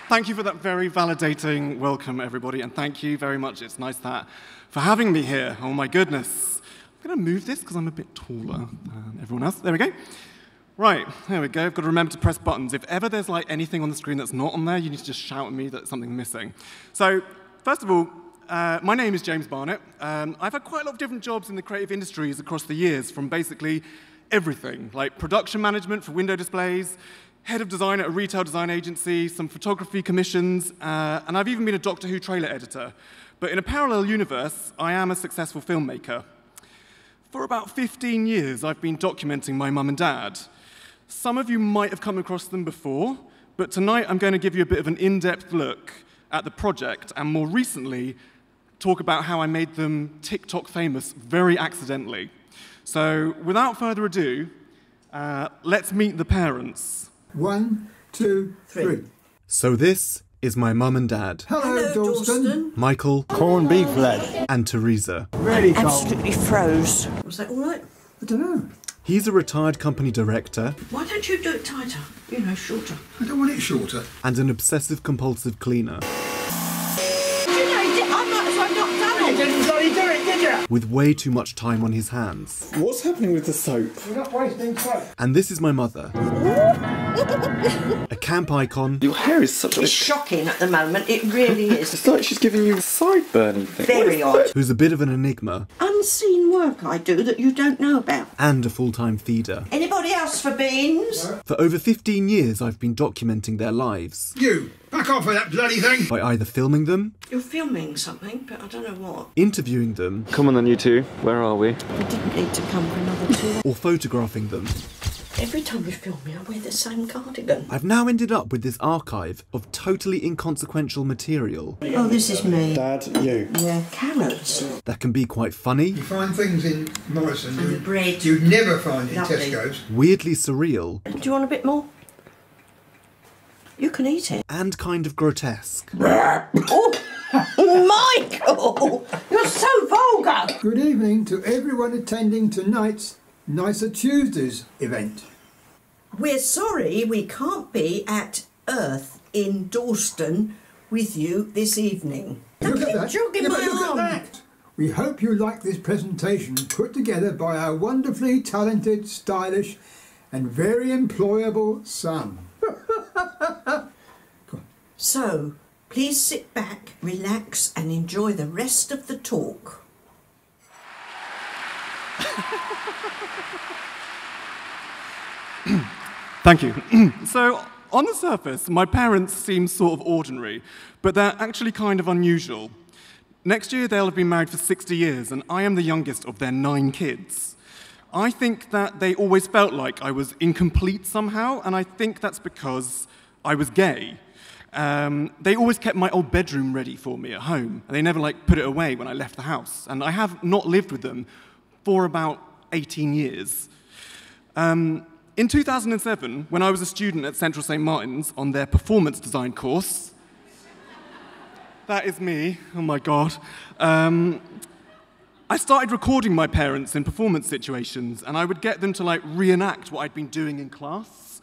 Thank you for that very validating welcome, everybody, and thank you very much. It's nice for having me here. Oh my goodness. I'm going to move this because I'm a bit taller than everyone else. There we go. Right, there we go. I've got to remember to press buttons. If ever there's like anything on the screen that's not on there, you need to just shout at me that something's missing. So, first of all, my name is James Barnett. I've had quite a lot of different jobs in the creative industries across the years, from basically everything, like production management for window displays, head of design at a retail design agency, some photography commissions, and I've even been a Doctor Who trailer editor. But in a parallel universe, I am a successful filmmaker. For about 15 years, I've been documenting my mum and dad. Some of you might have come across them before, but tonight I'm going to give you a bit of an in-depth look at the project, and more recently, talk about how I made them TikTok famous very accidentally. So, without further ado, let's meet the parents. 1, 2, 3. So this is my mum and dad. Hello, Dalston. Michael. Corned beef lead. And Teresa. Really cold. Absolutely froze. Was that all right? I don't know. He's a retired company director. Why don't you do it tighter? You know, shorter. I don't want it shorter. And an obsessive-compulsive cleaner. I might as well not done it. Didn't bloody do it, did you? With way too much time on his hands. What's happening with the soap? You're not wasting soap. And this is my mother. A camp icon. Your hair is such It's shocking at the moment, it really is. It's like she's giving you a sideburning thing. Very odd. Who's a bit of an enigma. Unseen work I do that you don't know about. And a full-time feeder. Anybody else for beans? For over 15 years, I've been documenting their lives. You, back off with that bloody thing. By either filming them, You're filming something, but I don't know what. interviewing them, Come on then, you two. Where are we? We didn't need to come for another two. or photographing them. Every time you film me, I wear the same cardigan. I've now ended up with this archive of totally inconsequential material Oh, this is me. Dad, you. Yeah, carrots. that can be quite funny, You find things in Morrison And the bread. you'd never find in Lovely. Tesco's. weirdly surreal, Do you want a bit more? You can eat it. and kind of grotesque. Oh, Michael! You're so vulgar! Good evening to everyone attending tonight's Nicer Tuesdays event. We're sorry we can't be at Earth in Dalston with you this evening. Look at that. Jogging Yeah, but my look arm. at that. We hope you like this presentation put together by our wonderfully talented, stylish and very employable son. So, please sit back, relax and enjoy the rest of the talk. Thank you. So, on the surface, my parents seem sort of ordinary, but they're actually kind of unusual. Next year, they'll have been married for 60 years, and I am the youngest of their 9 kids. I think that they always felt like I was incomplete somehow, and I think that's because I was gay. They always kept my old bedroom ready for me at home, and they never put it away when I left the house. And I have not lived with them for about 18 years. In 2007, when I was a student at Central St. Martin's on their performance design course, that is me, oh my God, I started recording my parents in performance situations, and I would get them to reenact what I'd been doing in class.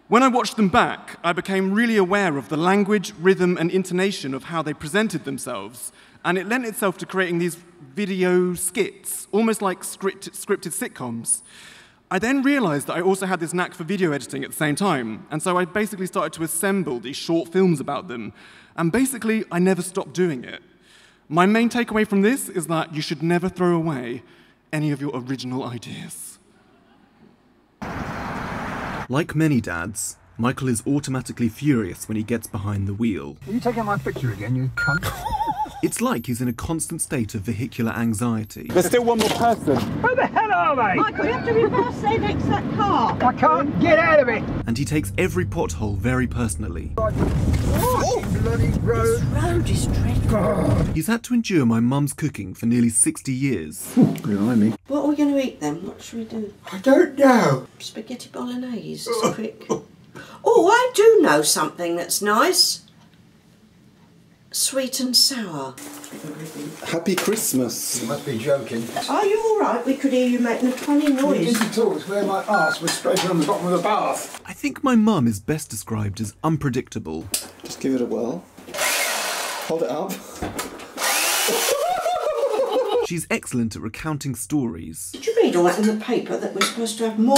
When I watched them back, I became really aware of the language, rhythm, and intonation of how they presented themselves, and it lent itself to creating these video skits, almost like scripted sitcoms. I then realized that I also had this knack for video editing at the same time, and so I basically started to assemble these short films about them, and basically I never stopped doing it. My main takeaway from this is that you should never throw away any of your original ideas. Like many dads, Michael is automatically furious when he gets behind the wheel. Are you taking my picture again, you cunt? It's like he's in a constant state of vehicular anxiety. There's still one more person. Where the hell are they? Michael, you have to reverse there next to that car. I can't get out of it. And he takes every pothole very personally. Bloody road. This road is dreadful. He's had to endure my mum's cooking for nearly 60 years. Blimey. What are we going to eat then? What should we do? I don't know. Spaghetti bolognese, it's quick. Oh, I do know something that's nice. Sweet and sour. Happy Christmas. You must be joking. Are you all right? We could hear you making a funny noise. It's at all. It's where my arse was scraping on the bottom of the bath. I think my mum is best described as unpredictable. Just give it a whirl. Hold it up. She's excellent at recounting stories. Did you read all that in the paper that we're supposed to have more?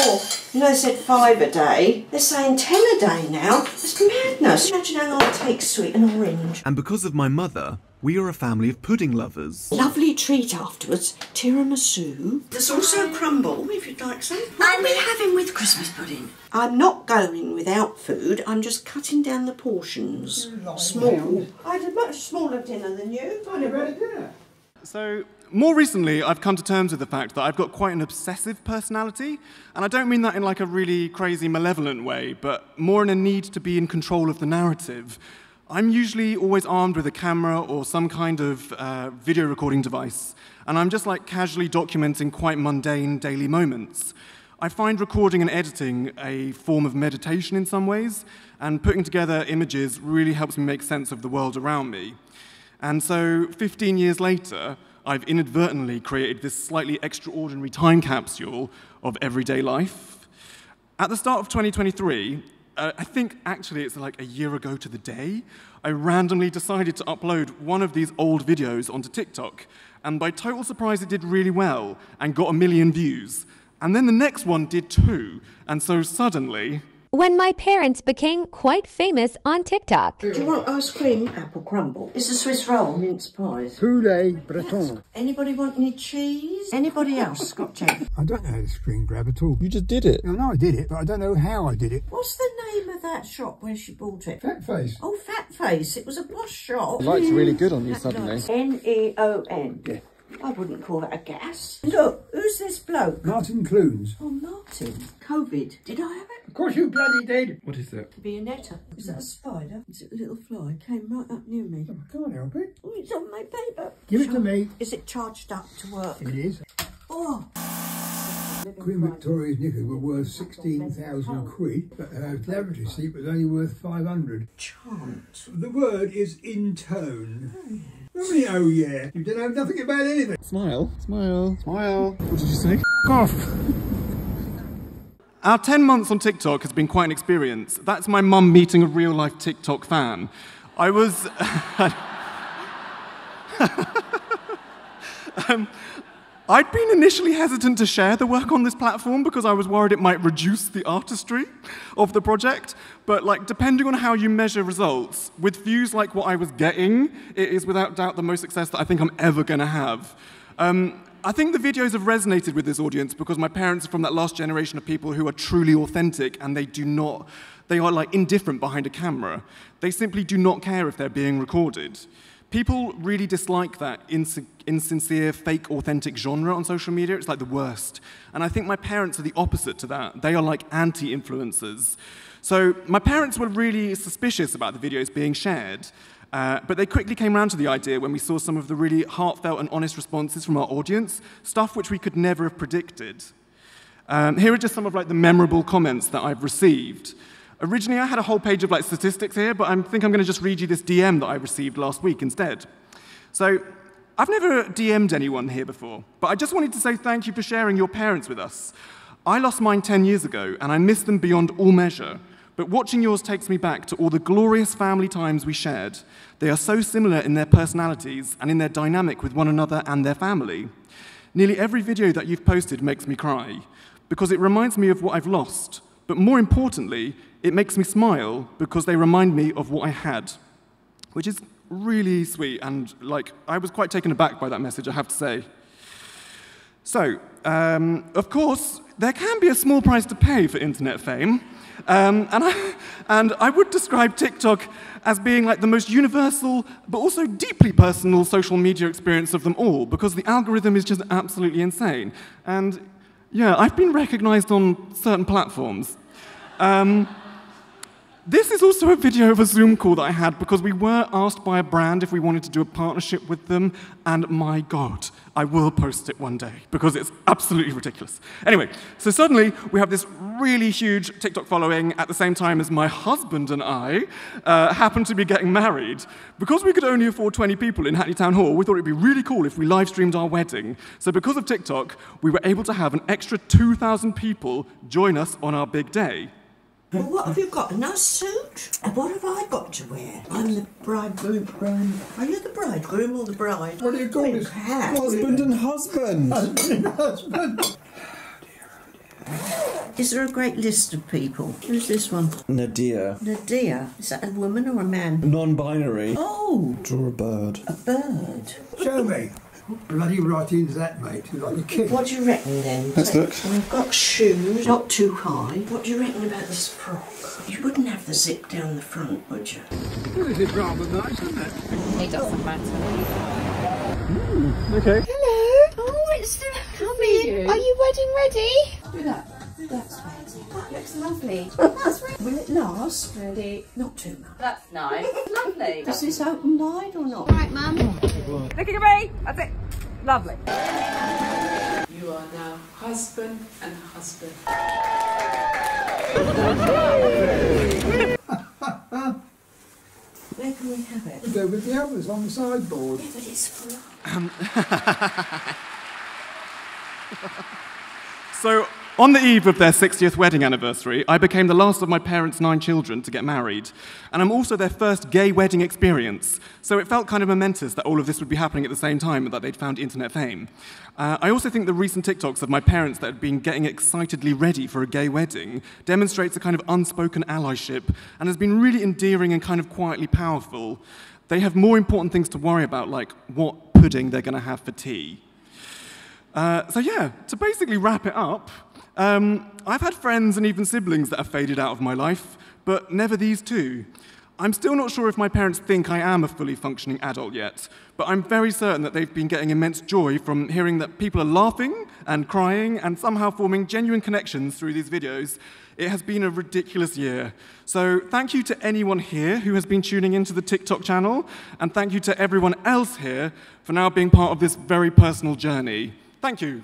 You know, they said 5 a day. They're saying 10 a day now. It's madness. Imagine how long it takes sweet and orange. And because of my mother, we are a family of pudding lovers. Lovely treat afterwards. Tiramisu. There's also crumble, if you'd like some. What are we having with Christmas pudding? I'm not going without food. I'm just cutting down the portions. Small. I had a much smaller dinner than you. I never had a dinner. So, more recently, I've come to terms with the fact that I've got quite an obsessive personality, and I don't mean that in like a really crazy, malevolent way, but more in a need to be in control of the narrative. I'm usually always armed with a camera or some kind of video recording device, and I'm just like casually documenting quite mundane daily moments. I find recording and editing a form of meditation in some ways, and putting together images really helps me make sense of the world around me. And so, 15 years later, I've inadvertently created this slightly extraordinary time capsule of everyday life. At the start of 2023, I think actually it's like a year ago to the day, I randomly decided to upload one of these old videos onto TikTok. And by total surprise, it did really well and got 1 million views. And then the next one did too. And so suddenly, when my parents became quite famous on TikTok. Do you want ice cream? Apple crumble. Is a Swiss roll mince pies? Poulet breton. Anybody want any cheese? Anybody else got cheese? I don't know how to screen grab at all. You just did it. I know I did it, but I don't know how I did it. What's the name of that shop where she bought it? Fat face. Oh, Fat Face. It was a posh shop. The light's really good on you suddenly. N-E-O-N. Yeah. I wouldn't call that a gas. Look, who's this bloke? Martin Clunes. Oh, Martin. COVID. Did I have it? Of course you bloody did. What is that? Could be a netter. Is that a spider? Is it a little fly? Came right up near me. I can't help it. Oh, it's on my paper. Give it to me. Is it charged up to work? It is. Oh. Queen Victoria's knickers were worth 16,000 quid, but her lavatory seat was only worth 500. Chant. The word is in tone. Nobody, oh yeah. You don't know nothing about anything. Smile. Smile. Smile. What did you say? F off. our 10 months on TikTok has been quite an experience. That's my mum meeting a real-life TikTok fan. I was... I'd been initially hesitant to share the work on this platform because I was worried it might reduce the artistry of the project, but like depending on how you measure results, with views like what I was getting, it is without doubt the most success that I think I'm ever going to have. I think the videos have resonated with this audience because my parents are from that last generation of people who are truly authentic and they are like indifferent behind a camera. They simply do not care if they're being recorded. People really dislike that insincere, fake, authentic genre on social media. It's like the worst. And I think my parents are the opposite to that. They are like anti-influencers. So my parents were really suspicious about the videos being shared. But they quickly came around to the idea when we saw some of the really heartfelt and honest responses from our audience, stuff which we could never have predicted. Here are just some of like the memorable comments that I've received. Originally, I had a whole page of like statistics here, but I think I'm going to just read you this DM that I received last week instead. So, I've never DM'd anyone here before, but I just wanted to say thank you for sharing your parents with us. I lost mine 10 years ago, and I miss them beyond all measure. But watching yours takes me back to all the glorious family times we shared. They are so similar in their personalities and in their dynamic with one another and their family. Nearly every video that you've posted makes me cry, because it reminds me of what I've lost. But more importantly, it makes me smile because they remind me of what I had, which is really sweet. And like, I was quite taken aback by that message, I have to say. So, of course, there can be a small price to pay for internet fame. And I would describe TikTok as being like the most universal, but also deeply personal social media experience of them all, because the algorithm is just absolutely insane. And yeah, I've been recognized on certain platforms. This is also a video of a Zoom call that I had because we were asked by a brand if we wanted to do a partnership with them, and my God, I will post it one day because it's absolutely ridiculous. Anyway, so suddenly we have this really huge TikTok following at the same time as my husband and I happen to be getting married. Because we could only afford 20 people in Hackney Town Hall, we thought it'd be really cool if we live streamed our wedding. So because of TikTok, we were able to have an extra 2,000 people join us on our big day. Well, what have you got? A nice suit? And what have I got to wear? I'm the bridegroom. Are you the bridegroom or the bride? What do you call this? Husband and husband. Husband. Is there a great list of people? Who's this one? Nadia. Nadia. Is that a woman or a man? Non-binary. Oh, Draw a bird. a bird. Show me. What bloody writing's that, mate? You're like a kid. What do you reckon then? Let's look. We've got shoes, not too high. What do you reckon about this frock? You wouldn't have the zip down the front, would you? Well, it's rather nice, isn't it? It doesn't matter. Okay. Hello. Oh, it's the coming. Are you wedding ready? Do that. That's ready. That looks lovely. That's ready. Will it last? Ready. Not too much. That's nice. Lovely. Does this open wide or not? Right, Mum. Looking at me. That's it. Lovely. You are now husband and husband. Where can we have it? Go with the others on the sideboard. Yeah, but it's full. So, on the eve of their 60th wedding anniversary, I became the last of my parents' 9 children to get married. And I'm also their first gay wedding experience. So it felt kind of momentous that all of this would be happening at the same time and that they'd found internet fame. I also think the recent TikToks of my parents that had been getting excitedly ready for a gay wedding demonstrates a kind of unspoken allyship and has been really endearing and kind of quietly powerful. They have more important things to worry about, like what pudding they're going to have for tea. So yeah, to basically wrap it up, I've had friends and even siblings that have faded out of my life, but never these two. I'm still not sure if my parents think I am a fully functioning adult yet, but I'm very certain that they've been getting immense joy from hearing that people are laughing and crying and somehow forming genuine connections through these videos. It has been a ridiculous year. So thank you to anyone here who has been tuning into the TikTok channel, and thank you to everyone else here for now being part of this very personal journey. Thank you.